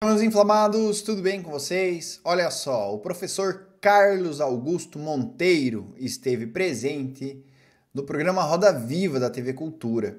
Meus inflamados, tudo bem com vocês? Olha só, o professor Carlos Augusto Monteiro esteve presente no programa Roda Viva da TV Cultura.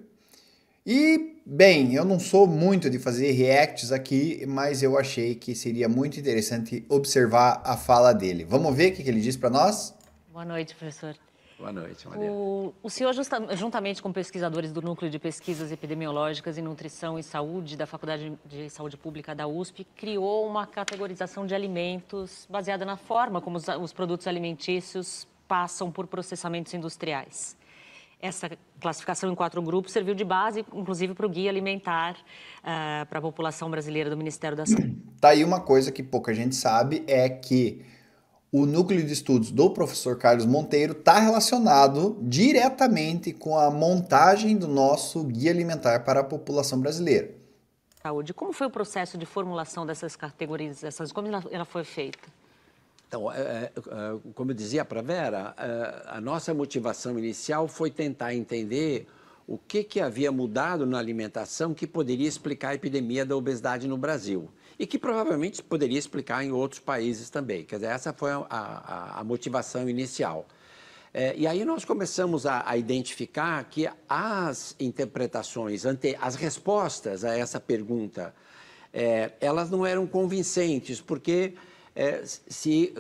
E, bem, eu não sou muito de fazer reacts aqui, mas eu achei que seria muito interessante observar a fala dele. Vamos ver o que ele diz para nós? Boa noite, professor. Boa noite, Maria. O senhor, juntamente com pesquisadores do Núcleo de Pesquisas Epidemiológicas em Nutrição e Saúde da Faculdade de Saúde Pública da USP, criou uma categorização de alimentos baseada na forma como os produtos alimentícios passam por processamentos industriais. Essa classificação em 4 grupos serviu de base, inclusive, para o Guia Alimentar para a população brasileira do Ministério da Saúde. Tá aí uma coisa que pouca gente sabe, é que o núcleo de estudos do professor Carlos Monteiro está relacionado diretamente com a montagem do nosso guia alimentar para a população brasileira. Saúde. Como foi o processo de formulação dessas categorizações? Como ela foi feita? Então, como eu dizia para a Vera, a nossa motivação inicial foi tentar entender o que havia mudado na alimentação que poderia explicar a epidemia da obesidade no Brasil e que provavelmente poderia explicar em outros países também. Quer dizer, essa foi a motivação inicial. E aí nós começamos a identificar que as interpretações, as respostas a essa pergunta, elas não eram convincentes, porque se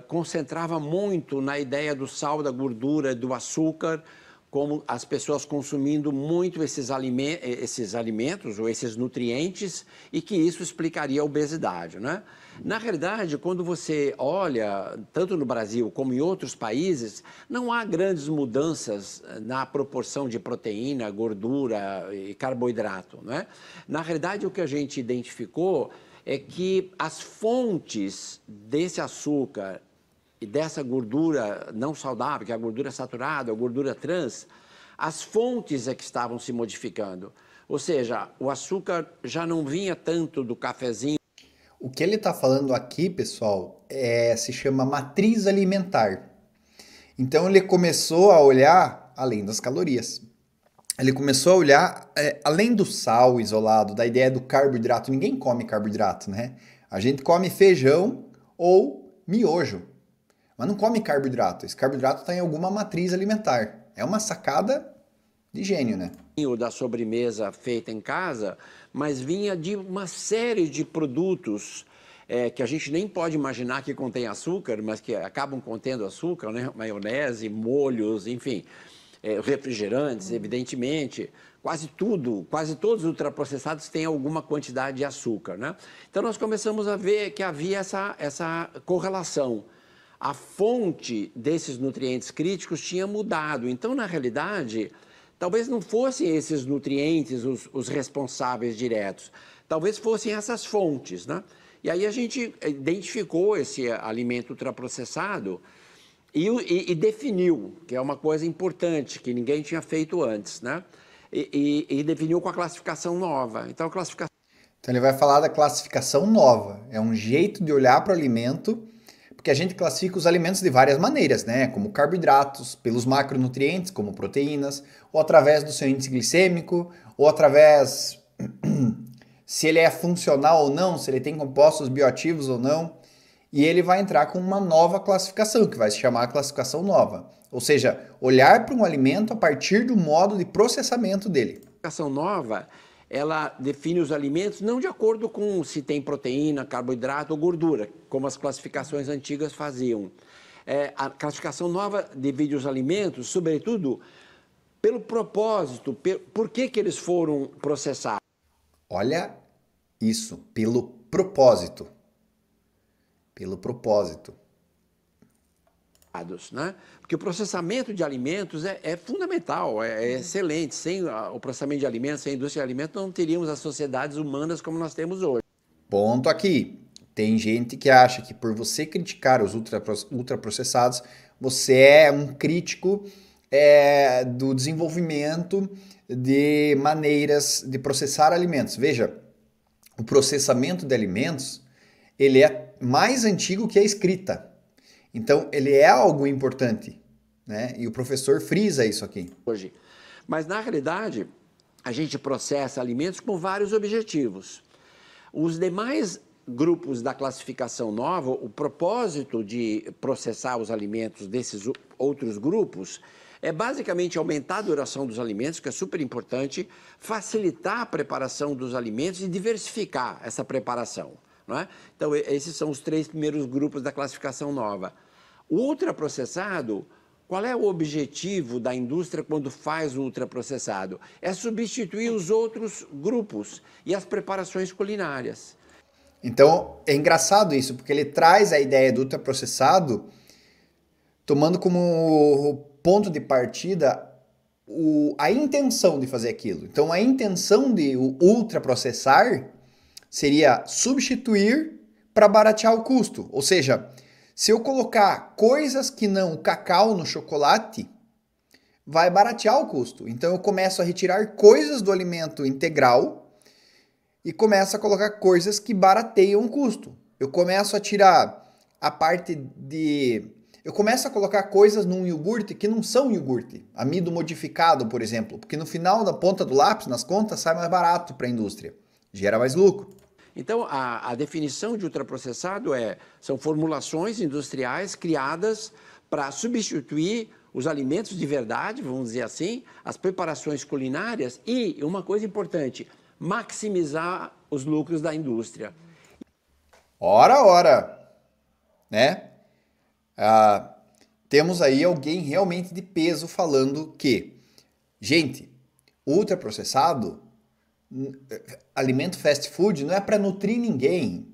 concentrava muito na ideia do sal, da gordura, do açúcar, como as pessoas consumindo muito esses alimentos ou esses nutrientes e que isso explicaria a obesidade, né? Na realidade, quando você olha, tanto no Brasil como em outros países, não há grandes mudanças na proporção de proteína, gordura e carboidrato, né? Na realidade, o que a gente identificou é que as fontes desse açúcar e dessa gordura não saudável, que é a gordura saturada, a gordura trans, as fontes é que estavam se modificando. Ou seja, o açúcar já não vinha tanto do cafezinho. O que ele está falando aqui, pessoal, se chama matriz alimentar. Então ele começou a olhar além das calorias. Ele começou a olhar além do sal isolado, da ideia do carboidrato. Ninguém come carboidrato, né? A gente come feijão ou miojo, mas não come carboidrato. Esse carboidrato está em alguma matriz alimentar. É uma sacada de gênio, né? Da sobremesa feita em casa, mas vinha de uma série de produtos que a gente nem pode imaginar que contém açúcar, mas que acabam contendo açúcar, né? Maionese, molhos, enfim, refrigerantes, evidentemente. Quase todos os ultraprocessados têm alguma quantidade de açúcar, né? Então nós começamos a ver que havia essa correlação. A fonte desses nutrientes críticos tinha mudado. Então, na realidade, talvez não fossem esses nutrientes os responsáveis diretos. Talvez fossem essas fontes, né? E aí a gente identificou esse alimento ultraprocessado e definiu, que é uma coisa importante, que ninguém tinha feito antes, né? E definiu com a classificação nova. Então, Então ele vai falar da classificação nova. É um jeito de olhar para o alimento, porque a gente classifica os alimentos de várias maneiras, né? Como carboidratos, pelos macronutrientes, como proteínas, ou através do seu índice glicêmico, ou através se ele é funcional ou não, se ele tem compostos bioativos ou não. E ele vai entrar com uma nova classificação, que vai se chamar classificação nova. Ou seja, olhar para um alimento a partir do modo de processamento dele. A classificação nova, ela define os alimentos não de acordo com se tem proteína, carboidrato ou gordura, como as classificações antigas faziam. A classificação nova divide os alimentos, sobretudo, pelo propósito, por que eles foram processados. Olha isso, pelo propósito. Pelo propósito. Né? Porque o processamento de alimentos é fundamental, é excelente. Sem o processamento de alimentos, sem a indústria de alimentos, não teríamos as sociedades humanas como nós temos hoje. Ponto aqui. Tem gente que acha que por você criticar os ultraprocessados, você é um crítico do desenvolvimento de maneiras de processar alimentos. Veja, o processamento de alimentos, ele é mais antigo que a escrita. Então, ele é algo importante, né? E o professor frisa isso aqui. Hoje. Mas, na realidade, a gente processa alimentos com vários objetivos. Os demais grupos da classificação nova, o propósito de processar os alimentos desses outros grupos é basicamente aumentar a duração dos alimentos, que é super importante, facilitar a preparação dos alimentos e diversificar essa preparação, não é? Então, esses são os 3 primeiros grupos da classificação nova. O ultraprocessado, qual é o objetivo da indústria quando faz o ultraprocessado? É substituir os outros grupos e as preparações culinárias. Então, é engraçado isso, porque ele traz a ideia do ultraprocessado tomando como ponto de partida a intenção de fazer aquilo. Então, a intenção de ultraprocessar seria substituir para baratear o custo. Ou seja, se eu colocar coisas que não cacau no chocolate, vai baratear o custo. Então, eu começo a retirar coisas do alimento integral e começo a colocar coisas que barateiam o custo. Eu começo a tirar a parte de... Eu começo a colocar coisas num iogurte que não são iogurte. Amido modificado, por exemplo. Porque no final da ponta do lápis, nas contas, sai mais barato para a indústria. Gera mais lucro. Então, a definição de ultraprocessado são formulações industriais criadas para substituir os alimentos de verdade, vamos dizer assim, as preparações culinárias e, uma coisa importante, maximizar os lucros da indústria. Ora, né? Temos aí alguém realmente de peso falando que, gente, ultraprocessado, alimento fast food não é para nutrir ninguém.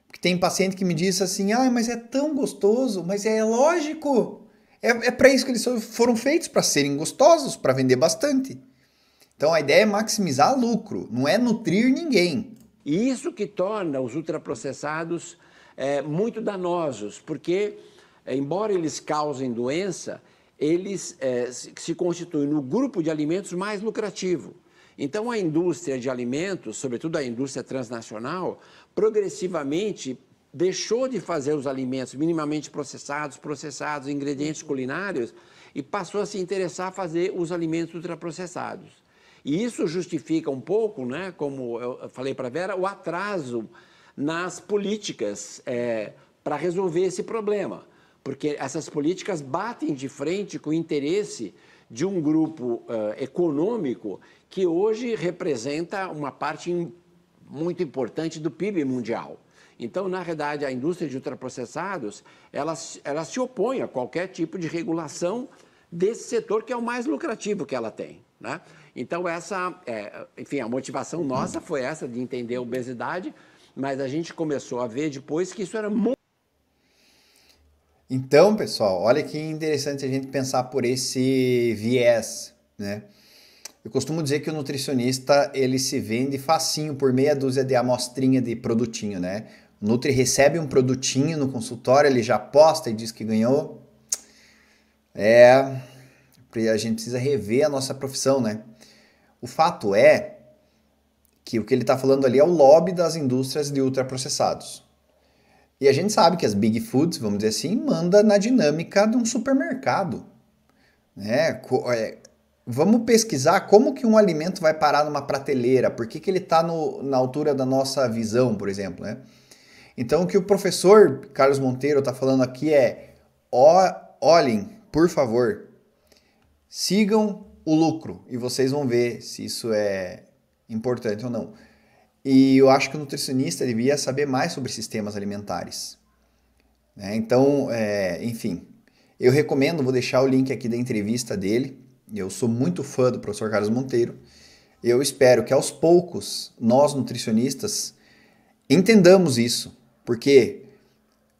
Porque tem paciente que me diz assim, mas é tão gostoso, mas é lógico, é para isso que eles foram feitos, para serem gostosos, para vender bastante. Então a ideia é maximizar lucro, não é nutrir ninguém. E isso que torna os ultraprocessados muito danosos, porque, embora eles causem doença, eles se constituem no grupo de alimentos mais lucrativo. Então, a indústria de alimentos, sobretudo a indústria transnacional, progressivamente deixou de fazer os alimentos minimamente processados, ingredientes culinários, e passou a se interessar a fazer os alimentos ultraprocessados. E isso justifica um pouco, né, como eu falei para a Vera, o atraso nas políticas para resolver esse problema. Porque essas políticas batem de frente com o interesse de um grupo econômico que hoje representa uma parte muito importante do PIB mundial. Então, na realidade, a indústria de ultraprocessados, ela se opõe a qualquer tipo de regulação desse setor, que é o mais lucrativo que ela tem, né? Então, enfim, a motivação nossa foi essa, de entender a obesidade, mas a gente começou a ver depois que isso era muito... Então, pessoal, olha que interessante a gente pensar por esse viés, né? Eu costumo dizer que o nutricionista, ele se vende facinho por meia dúzia de amostrinha de produtinho, né? O Nutri recebe um produtinho no consultório, ele já posta e diz que ganhou. A gente precisa rever a nossa profissão, né? O fato é que o que ele está falando ali é o lobby das indústrias de ultraprocessados. E a gente sabe que as Big Foods, vamos dizer assim, manda na dinâmica de um supermercado, né? Vamos pesquisar como que um alimento vai parar numa prateleira, por que ele está na altura da nossa visão, por exemplo, né? Então, o que o professor Carlos Monteiro está falando aqui olhem, por favor, sigam o lucro e vocês vão ver se isso é importante ou não. E eu acho que o nutricionista devia saber mais sobre sistemas alimentares, né? Então, enfim, eu recomendo, vou deixar o link aqui da entrevista dele. Eu sou muito fã do professor Carlos Monteiro. Eu espero que aos poucos nós nutricionistas entendamos isso, porque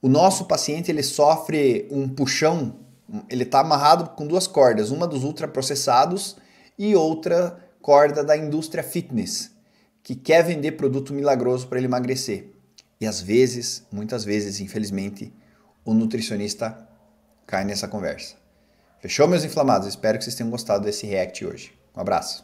o nosso paciente ele sofre um puxão, ele está amarrado com 2 cordas, uma dos ultraprocessados e outra corda da indústria fitness, que quer vender produto milagroso para ele emagrecer. E às vezes, muitas vezes, infelizmente, o nutricionista cai nessa conversa. Fechou, meus inflamados? Espero que vocês tenham gostado desse react hoje. Um abraço.